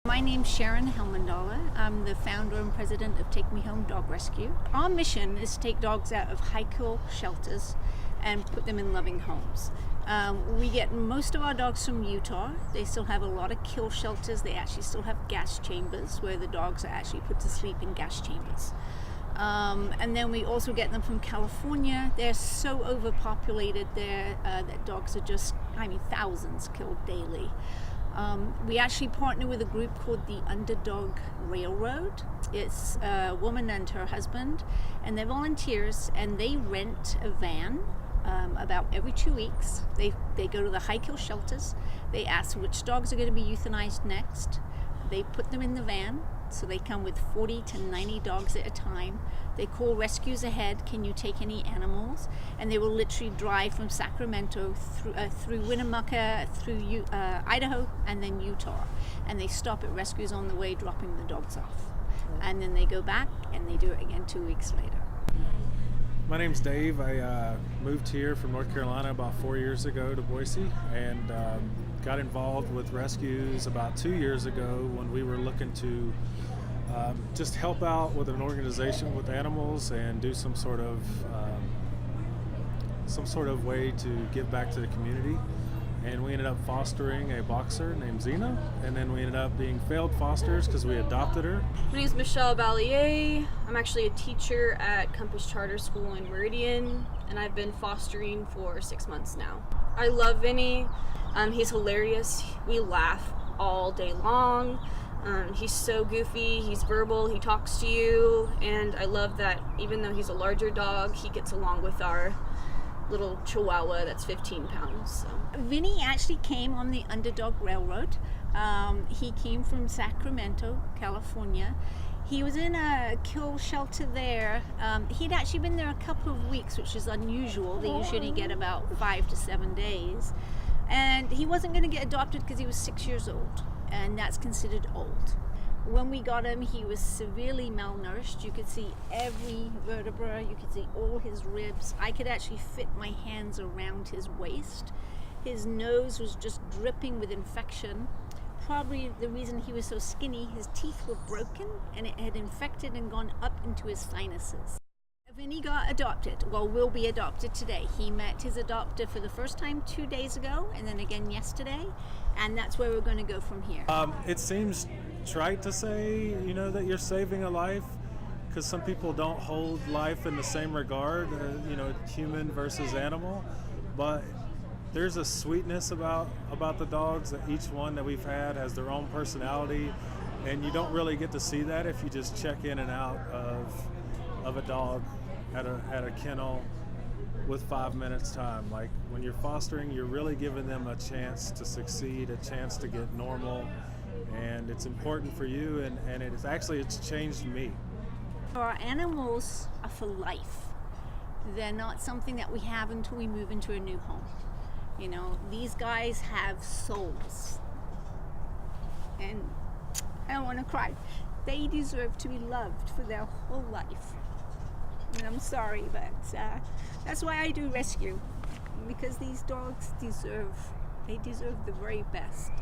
My name's Sharon Helmendala. I'm the founder and president of Take Me Home Dog Rescue. Our mission is to take dogs out of high-kill shelters and put them in loving homes. We get most of our dogs from Utah. They still have a lot of kill shelters. They actually still have gas chambers where the dogs are actually put to sleep in gas chambers. And then we also get them from California. They're so overpopulated there that dogs are just, thousands killed daily. We actually partner with a group called the Underdog Railroad. It's a woman and her husband, and they're volunteers, and they rent a van about every 2 weeks. They go to the high-kill shelters. They ask which dogs are going to be euthanized next. They put them in the van, so they come with 40 to 90 dogs at a time. They call rescues ahead, can you take any animals? And they will literally drive from Sacramento through Winnemucca, through Idaho, and then Utah. And they stop at rescues on the way, dropping the dogs off. And then they go back and they do it again 2 weeks later. My name's Dave. I moved here from North Carolina about 4 years ago to Boise, and got involved with rescues about 2 years ago when we were looking to just help out with an organization with animals and do some sort of way to give back to the community. And we ended up fostering a boxer named Xena, and then we ended up being failed fosters because we adopted her. My name is Michelle Ballier. I'm actually a teacher at Compass Charter School in Meridian, and I've been fostering for 6 months now. I love Vinny. He's hilarious. We laugh all day long. He's so goofy, he's verbal, he talks to you, and I love that even though he's a larger dog, he gets along with our little Chihuahua that's 15 pounds. So. Vinny actually came on the Underdog Railroad. He came from Sacramento, California. He was in a kill shelter there. He'd actually been there a couple of weeks, which is unusual. They usually get about 5 to 7 days. And he wasn't going to get adopted because he was 6 years old, and that's considered old. When we got him, he was severely malnourished. You could see every vertebra, you could see all his ribs. I could actually fit my hands around his waist. His nose was just dripping with infection. Probably the reason he was so skinny, his teeth were broken and it had infected and gone up into his sinuses. Vinny got adopted, will be adopted today. He met his adopter for the first time 2 days ago and then again yesterday, and that's where we're going to go from here. It seems trite to say, that you're saving a life, because some people don't hold life in the same regard, human versus animal, but there's a sweetness about the dogs, that each one that we've had has their own personality, and you don't really get to see that if you just check in and out of a dog at a kennel with 5 minutes time. Like when you're fostering, you're really giving them a chance to succeed, a chance to get normal, and it's important for you, and it's changed me. Our animals are for life. They're not something that we have until we move into a new home. These guys have souls, and I don't want to cry. They deserve to be loved for their whole life. And I'm sorry, but that's why I do rescue, because these dogs deserve the very best.